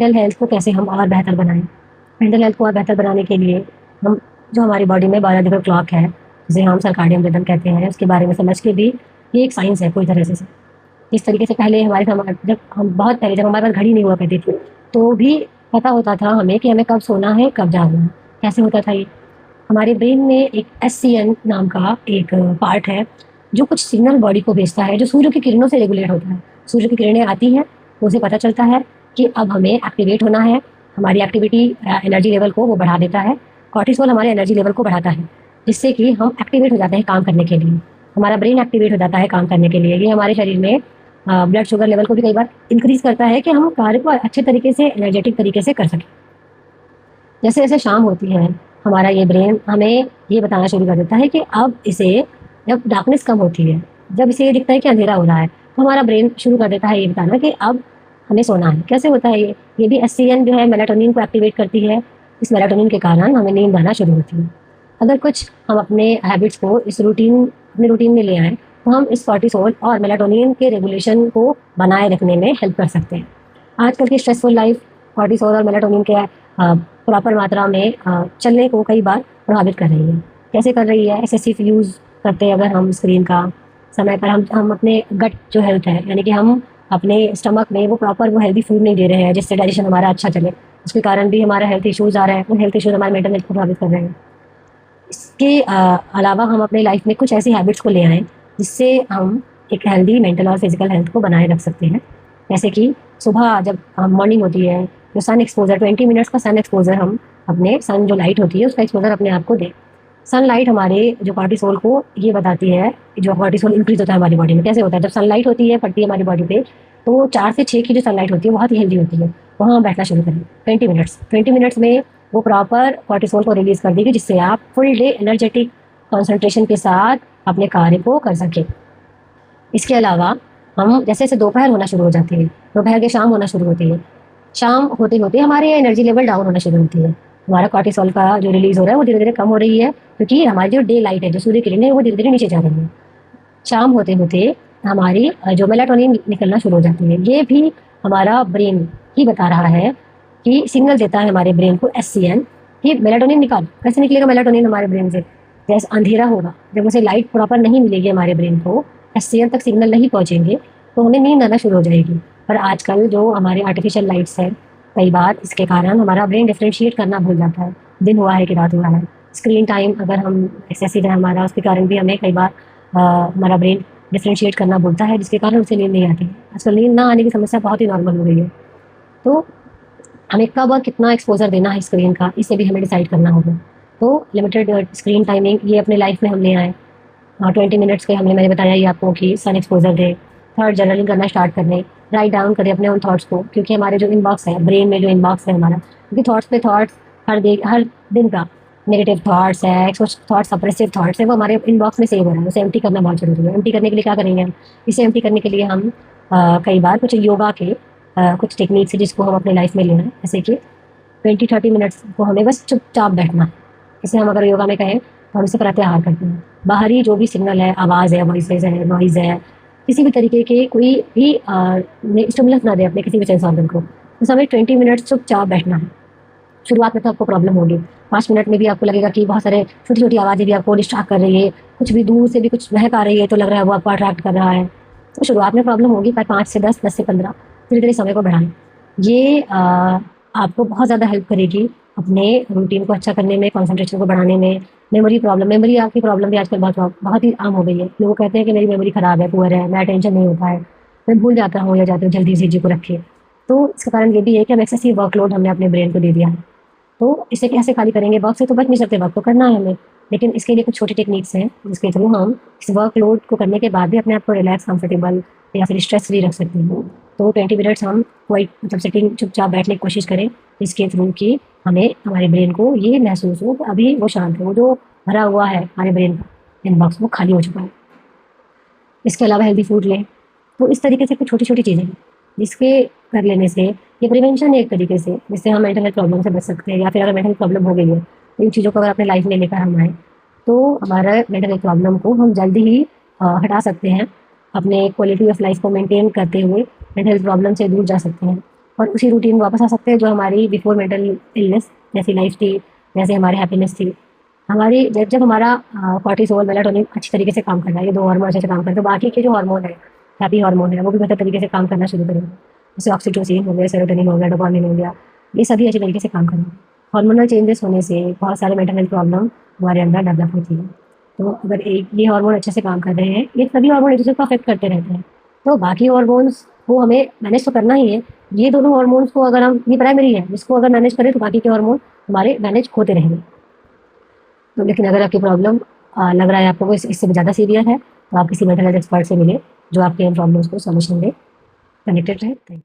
Mental health को कैसे हम और बेहतर बनाएं। मेंटल हेल्थ को और बेहतर बनाने के लिए हम जो हमारी बॉडी में बायोलॉजिकल क्लॉक है, जिसे हम सर्काडियन रिदम कहते हैं, उसके बारे में समझ के भी ये एक साइंस है पूरी तरह से। जिस तरीके से पहले हमारे जब हम बहुत पहले जब हमारे पास घड़ी नहीं हुआ करती थी, तो भी पता होता था हमें कि हमें कब सोना है, कब जागना है। कैसे होता था ये? हमारे ब्रेन में एक एससीएन नाम का एक पार्ट है, जो कुछ सिग्नल बॉडी को भेजता है, जो सूर्य की किरणों से रेगुलेट होता है। सूर्य की किरणें आती हैं, तो उसे पता चलता है कि अब हमें एक्टिवेट होना है। हमारी एक्टिविटी एनर्जी लेवल को वो बढ़ा देता है। कॉर्टिसोल हमारे एनर्जी लेवल को बढ़ाता है, जिससे कि हम एक्टिवेट हो जाते हैं काम करने के लिए। हमारा ब्रेन एक्टिवेट हो जाता है काम करने के लिए। ये हमारे शरीर में ब्लड शुगर लेवल को भी कई बार इंक्रीज करता है कि हम कार्य को अच्छे तरीके से, एनर्जेटिक तरीके से कर सकें। जैसे जैसे शाम होती है, हमारा ये ब्रेन हमें ये बताना शुरू कर देता है कि अब इसे, जब डार्कनेस कम होती है, जब इसे ये दिखता है कि अंधेरा हो रहा है, तो हमारा ब्रेन शुरू कर देता है ये बताना कि अब हमें सोना है। कैसे होता है ये भी एससीएन जो है मेलाटोनिन को एक्टिवेट करती है। इस मेलाटोनिन के कारण हमें नींद आना शुरू होती है। अगर कुछ हम अपने हैबिट्स को अपने रूटीन में ले आएँ, तो हम इस कॉर्टिसोल और मेलाटोनिन के रेगुलेशन को बनाए रखने में हेल्प कर सकते हैं। आजकल की स्ट्रेसफुल लाइफ कॉर्टिसोल और मेलाटोनिन के प्रॉपर मात्रा में चलने को कई बार प्रभावित कर रही है। कैसे कर रही है? एक्सेसिव यूज़ करते हैं अगर हम स्क्रीन का, समय पर हम अपने गट जो हेल्थ है, यानी कि हम अपने स्टमक में वो प्रॉपर वो हेल्दी फूड नहीं दे रहे हैं जिससे डाइजेशन हमारा अच्छा चले। उसके कारण भी हमारा हेल्थ इश्यूज़ आ रहे हैं। उन हेल्थ इश्यूज़ हमारे मेंटल हेल्थ को प्रभावित कर रहे हैं। इसके अलावा हम अपने लाइफ में कुछ ऐसी हैबिट्स को ले आएँ, जिससे हम एक हेल्दी मेंटल और फिजिकल हेल्थ को बनाए रख सकते हैं। जैसे कि सुबह जब मॉर्निंग होती है, जो सन एक्सपोज़र 20 मिनट्स का सन एक्सपोज़र हम अपने सन जो लाइट होती है उसका एक्सपोज़र अपने आप को दें। सनलाइट हमारे जो कॉर्टिसोल को ये बताती है, जो कॉर्टिसोल इंक्रीज़ होता है हमारी बॉडी में। कैसे होता है? जब सनलाइट होती है, पड़ती है हमारी बॉडी पे, तो 4 से 6 की जो सनलाइट होती है बहुत ही हेल्दी होती है। वहाँ हम बैठना शुरू करें 20 मिनट्स में वो प्रॉपर कॉर्टिसोल को रिलीज़ कर देगी, जिससे आप फुल डे एनर्जेटिक कॉन्संट्रेशन के साथ अपने कार्य को कर सकें। इसके अलावा हम जैसे-जैसे दोपहर होना शुरू हो जाती है, दोपहर के शाम होना शुरू होती है, शाम होते-होते हमारे एनर्जी लेवल डाउन होना शुरू होती है। हमारा कॉर्टिसोल का जो रिलीज़ हो रहा है वो धीरे-धीरे कम हो रही है, क्योंकि हमारी जो डे लाइट है, जो सूर्य किरणें हैं, वो धीरे-धीरे नीचे जा रही हैं। शाम होते-होते हमारी जो मेलाटोनिन निकलना शुरू हो जाती है। ये भी हमारा ब्रेन ही बता रहा है कि सिग्नल देता है हमारे ब्रेन को एससीएन कि मेलाटोनिन निकाल। कैसे निकलेगा मेलाटोनिन हमारे ब्रेन से? जैसे अंधेरा होगा, जब उसे लाइट प्रॉपर नहीं मिलेगी हमारे ब्रेन को, एससीएन तक सिग्नल नहीं पहुँचेंगे, तो हमें नींद आना शुरू हो जाएगी। पर आजकल जो हमारे आर्टिफिशियल लाइट्स हैं, कई बार इसके कारण हमारा ब्रेन डिफरेंशिएट करना भूल जाता है, दिन हुआ है कि रात हुआ है। स्क्रीन टाइम अगर हम एक्सेसिव है हमारा, उसके कारण भी हमें कई बार हमारा ब्रेन डिफरेंशिएट करना भूलता है, जिसके कारण उसे नींद नहीं आती। आजकल नींद ना आने की समस्या बहुत ही नॉर्मल हो गई है। तो हमें कब और कितना एक्सपोज़र देना है स्क्रीन का, इसे भी हमें डिसाइड करना होगा। तो लिमिटेड स्क्रीन टाइमिंग ये अपने लाइफ में हम ले आएँ। 20 मिनट्स के मैंने बताया ही आपको कि सन एक्सपोज़र दें, थॉट जर्नलिंग करना स्टार्ट कर दें, राइट डाउन करें अपने उन थॉट्स को, क्योंकि हमारे जो इनबॉक्स है, ब्रेन में जो इनबॉक्स है हमारा, क्योंकि थॉट्स पे थॉट्स हर दिन का नेगेटिव थॉट्स है, कुछ थॉट्स सप्रेसिव थॉट्स है, वो हमारे इनबॉक्स में सेव हो रहा है। उसे एम्प्टी करना बहुत ज़रूरी है। एम्प्टी करने के लिए क्या करेंगे हम? इसे एम्प्टी करने के लिए हम कई बार कुछ योगा के कुछ टेक्निक्स है जिसको हम अपने लाइफ में लेना है। जैसे कि 20-30 मिनट्स को हमें बस चुपचाप बैठना है। इसे हम अगर योगा में कहें तो हम इसे प्रत्याहार करते हैं। बाहरी जो भी सिग्नल है, आवाज़ है, वॉइसेज़ है, नॉइज़ है, किसी भी तरीके के कोई भी स्टिमुलस ना दें अपने किसी भी सेंस ऑर्गन को। बस हमें 20 मिनट्स चुपचाप बैठना है। शुरुआत में तो आपको प्रॉब्लम होगी। 5 मिनट में भी आपको लगेगा कि बहुत सारे छोटी-छोटी आवाज़ें भी आपको डिस्ट्रैक्ट कर रही है, कुछ भी दूर से भी कुछ महक आ रही है तो लग रहा है वो आपको अट्रैक्ट कर रहा है। तो शुरुआत में प्रॉब्लम होगी, पर 5 से 10, 10 से 15 धीरे-धीरे समय को बढ़ाएँ। ये आपको बहुत ज़्यादा हेल्प करेगी अपने रूटीन को अच्छा करने में, कंसंट्रेशन को बढ़ाने में। मेमोरी आपकी प्रॉब्लम भी आजकल बहुत ही आम हो गई है। लोग कहते हैं कि मेरी मेमोरी ख़राब है, पुअर है, मैं अटेंशन नहीं होता है, मैं भूल जाता हूँ या जाती हूँ जल्दी से चीज़ों को रख के। तो इसका कारण ये भी है कि हम एक्सेसिव वर्कलोड हमने अपने ब्रेन को दे दिया है। तो इसे कैसे खाली करेंगे? वर्क से तो बच नहीं सकते, वर्क तो करना है हमें, लेकिन इसके लिए कुछ छोटी टेक्निक्स हैं जिसके थ्रू हम इस वर्कलोड को करने के बाद भी अपने आप को रिलैक्स, कंफर्टेबल या फिर स्ट्रेस फ्री रख सकते हैं। तो 20 मिनट्स हम कोई मतलब सिटिंग चुपचाप बैठने की कोशिश करें, इसके थ्रू कि हमें हमारे ब्रेन को ये महसूस हो कि अभी वो शांत है, वो जो भरा हुआ है हमारे ब्रेन का इनबॉक्स वो खाली हो चुका है। इसके अलावा हेल्दी फूड लें। तो इस तरीके से कुछ छोटी-छोटी चीज़ें हैं, जिसके कर लेने से ये प्रिवेंशन है एक तरीके से, जिससे हम मेंटल हेल्थ प्रॉब्लम से बच सकते हैं। या फिर अगर मेंटल हेल्थ प्रॉब्लम हो गई है, तो इन चीज़ों को अगर अपने लाइफ में लेकर हम आएँ, तो हमारा मेंटल हेल्थ प्रॉब्लम को हम जल्दी ही हटा सकते हैं। अपने क्वालिटी ऑफ लाइफ को मेंटेन करते हुए मेंटल हेल्थ प्रॉब्लम से दूर जा सकते हैं। और उसी रूटीन में वापस आ सकते हैं जो हमारी बिफोर मेंटल इलनेस जैसी लाइफ थी, जैसे हमारी हैप्पीनेस थी। हमारी जब जब हमारा कॉर्टिसोल, मेलाटोनिन अच्छी तरीके से काम कर रहा है, ये 2 हार्मोन अच्छे से काम कर रहे हैं, तो बाकी के जो हार्मोन है, हैप्पी हार्मोन है, वो भी बेहतर तरीके से काम करना शुरू करेंगे। जैसे ऑक्सीटोसिन हो गया, सेरोटोनिन हो गया, डोपामिन हो गया, ये सभी अच्छे तरीके से काम करेंगे। हार्मोनल चेंजेस होने से बहुत सारे मेंटल हेल्थ प्रॉब्लम हमारे अंदर डेवलप होती है। तो अगर एक ये हार्मोन अच्छे से काम कर रहे हैं, ये सभी हार्मोन एक-दूसरे को अफ़ेक्ट करते रहते हैं। तो बाकी हार्मोन्स को हमें मैनेज तो करना ही है। ये दोनों हार्मोन्स को अगर हम ये प्राइमरी है, इसको अगर मैनेज करें तो बाकी के हार्मोन हमारे मैनेज होते रहेंगे। तो लेकिन अगर आपकी प्रॉब्लम लग रहा है आपको वो इससे भी ज़्यादा सीवियर है, तो आप किसी मेंटल हेल्थ एक्सपर्ट से मिलें, जो आपके इन प्रॉब्लम्स को सॉल्यूशन दे। कनेक्टेड रहें। Thank you.